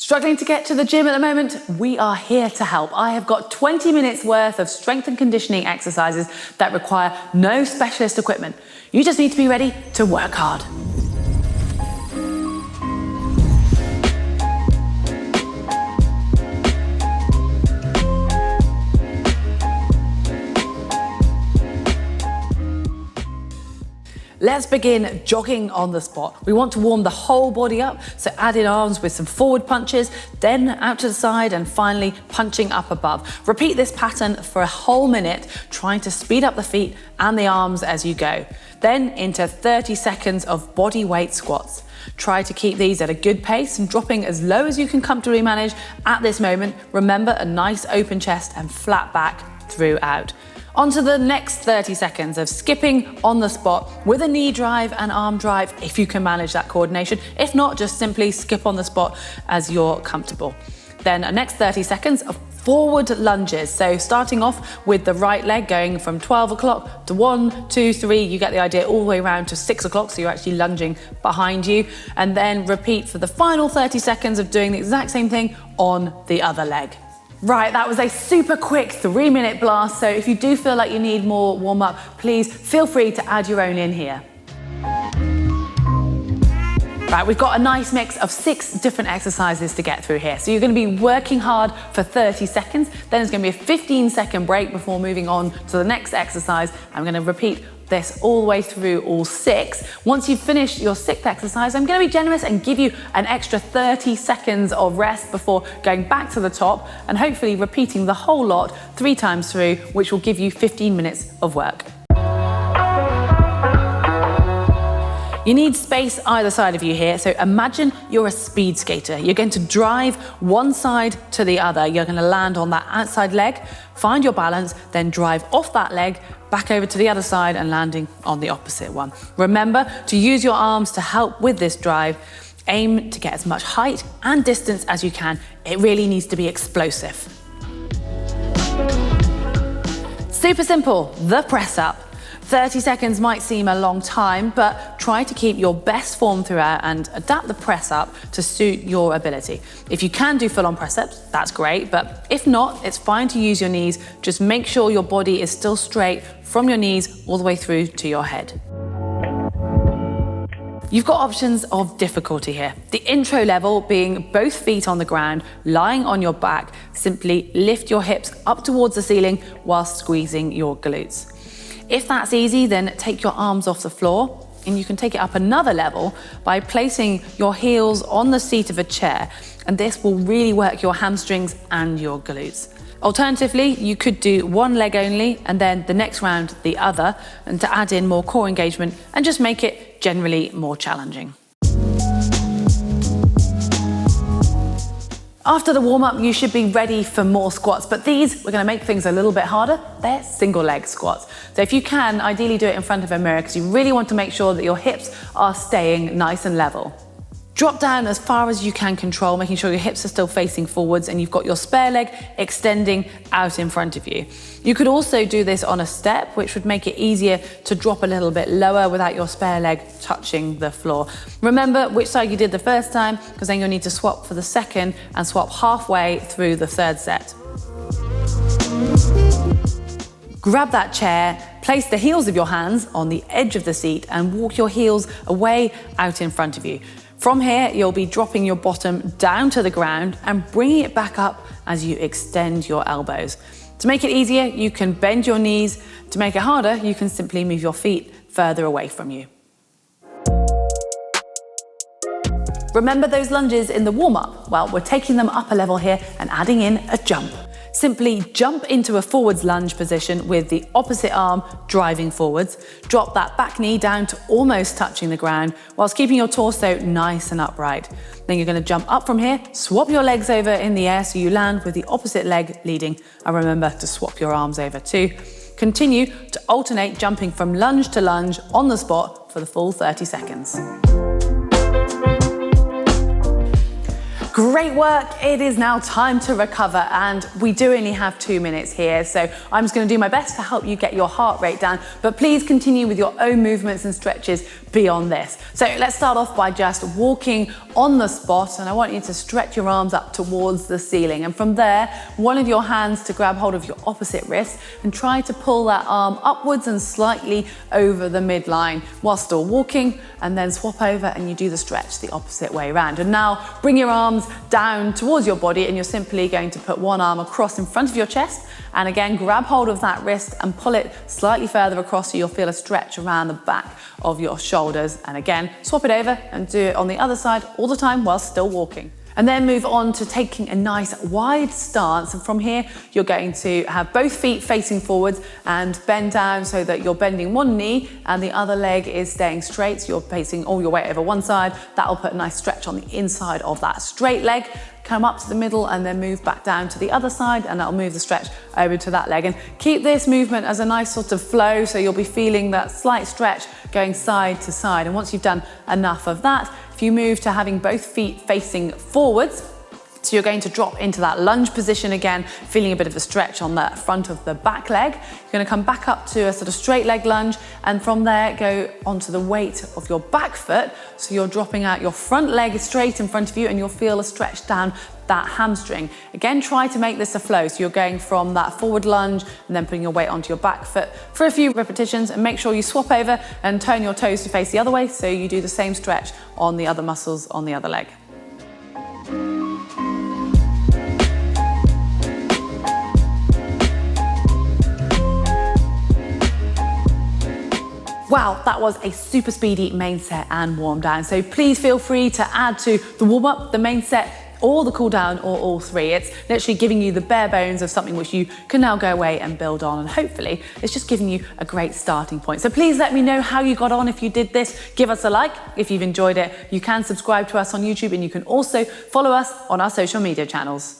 Struggling to get to the gym at the moment? We are here to help. I have got 20 minutes worth of strength and conditioning exercises that require no specialist equipment. You just need to be ready to work hard. Let's begin jogging on the spot. We want to warm the whole body up, so add in arms with some forward punches, then out to the side, and finally punching up above. Repeat this pattern for a whole minute, trying to speed up the feet and the arms as you go. Then into 30 seconds of body weight squats. Try to keep these at a good pace and dropping as low as you can comfortably manage at this moment. Remember, a nice open chest and flat back throughout. On to the next 30 seconds of skipping on the spot with a knee drive and arm drive if you can manage that coordination. If not, just simply skip on the spot as you're comfortable. Then a next 30 seconds of forward lunges. So starting off with the right leg going from 12 o'clock to 1, 2, 3, you get the idea, all the way around to 6 o'clock, so you're actually lunging behind you. And then repeat for the final 30 seconds of doing the exact same thing on the other leg. Right, that was a super quick 3-minute blast, so if you do feel like you need more warm up, please feel free to add your own in here. Right, we've got a nice mix of 6 different exercises to get through here. So you're going to be working hard for 30 seconds, then there's going to be a 15-second break before moving on to the next exercise. I'm going to repeat this all the way through all 6. Once you've finished your 6th exercise, I'm going to be generous and give you an extra 30 seconds of rest before going back to the top and hopefully repeating the whole lot 3 times through, which will give you 15 minutes of work. You need space either side of you here, so imagine you're a speed skater. You're going to drive one side to the other. You're going to land on that outside leg, find your balance, then drive off that leg, back over to the other side and landing on the opposite one. Remember to use your arms to help with this drive. Aim to get as much height and distance as you can. It really needs to be explosive. Super simple, the press up. 30 seconds might seem a long time, but try to keep your best form throughout and adapt the press up to suit your ability. If you can do full-on press-ups, that's great, but if not, it's fine to use your knees. Just make sure your body is still straight from your knees all the way through to your head. You've got options of difficulty here. The intro level being both feet on the ground, lying on your back. Simply lift your hips up towards the ceiling while squeezing your glutes. If that's easy, then take your arms off the floor, and you can take it up another level by placing your heels on the seat of a chair, and this will really work your hamstrings and your glutes. Alternatively, you could do one leg only and then the next round the other, and to add in more core engagement and just make it generally more challenging. After the warm-up, you should be ready for more squats, but these, we're going to make things a little bit harder. They're single leg squats. So if you can, ideally do it in front of a mirror because you really want to make sure that your hips are staying nice and level. Drop down as far as you can control, making sure your hips are still facing forwards and you've got your spare leg extending out in front of you. You could also do this on a step, which would make it easier to drop a little bit lower without your spare leg touching the floor. Remember which side you did the first time, because then you'll need to swap for the second and swap halfway through the 3rd set. Grab that chair, place the heels of your hands on the edge of the seat and walk your heels away out in front of you. From here, you'll be dropping your bottom down to the ground and bringing it back up as you extend your elbows. To make it easier, you can bend your knees. To make it harder, you can simply move your feet further away from you. Remember those lunges in the warm-up? Well, we're taking them up a level here and adding in a jump. Simply jump into a forwards lunge position with the opposite arm driving forwards. Drop that back knee down to almost touching the ground whilst keeping your torso nice and upright. Then you're going to jump up from here, swap your legs over in the air so you land with the opposite leg leading. And remember to swap your arms over too. Continue to alternate jumping from lunge to lunge on the spot for the full 30 seconds. Great work. It is now time to recover, and we do only have 2 minutes here, so I'm just going to do my best to help you get your heart rate down, but please continue with your own movements and stretches beyond this. So let's start off by just walking on the spot, and I want you to stretch your arms up towards the ceiling, and from there, one of your hands to grab hold of your opposite wrist and try to pull that arm upwards and slightly over the midline while still walking, and then swap over and you do the stretch the opposite way around. And now bring your arms down towards your body, and you're simply going to put one arm across in front of your chest, and again grab hold of that wrist and pull it slightly further across so you'll feel a stretch around the back of your shoulders, and again swap it over and do it on the other side all the time while still walking. And then move on to taking a nice wide stance, and from here you're going to have both feet facing forwards and bend down so that you're bending one knee and the other leg is staying straight, so you're placing all your weight over one side. That'll put a nice stretch on the inside of that straight leg. Come up to the middle and then move back down to the other side, and that'll move the stretch over to that leg. And keep this movement as a nice sort of flow, so you'll be feeling that slight stretch going side to side. And once you've done enough of that, if you move to having both feet facing forwards, so you're going to drop into that lunge position again, feeling a bit of a stretch on the front of the back leg. You're going to come back up to a sort of straight leg lunge, and from there go onto the weight of your back foot. So you're dropping out your front leg straight in front of you, and you'll feel a stretch down that hamstring. Again, try to make this a flow. So you're going from that forward lunge and then putting your weight onto your back foot for a few repetitions, and make sure you swap over and turn your toes to face the other way so you do the same stretch on the other muscles on the other leg. Wow, that was a super speedy main set and warm down. So please feel free to add to the warm up, the main set, or the cool down, or all three. It's literally giving you the bare bones of something which you can now go away and build on, and hopefully it's just giving you a great starting point. So please let me know how you got on if you did this. Give us a like if you've enjoyed it. You can subscribe to us on YouTube, and you can also follow us on our social media channels.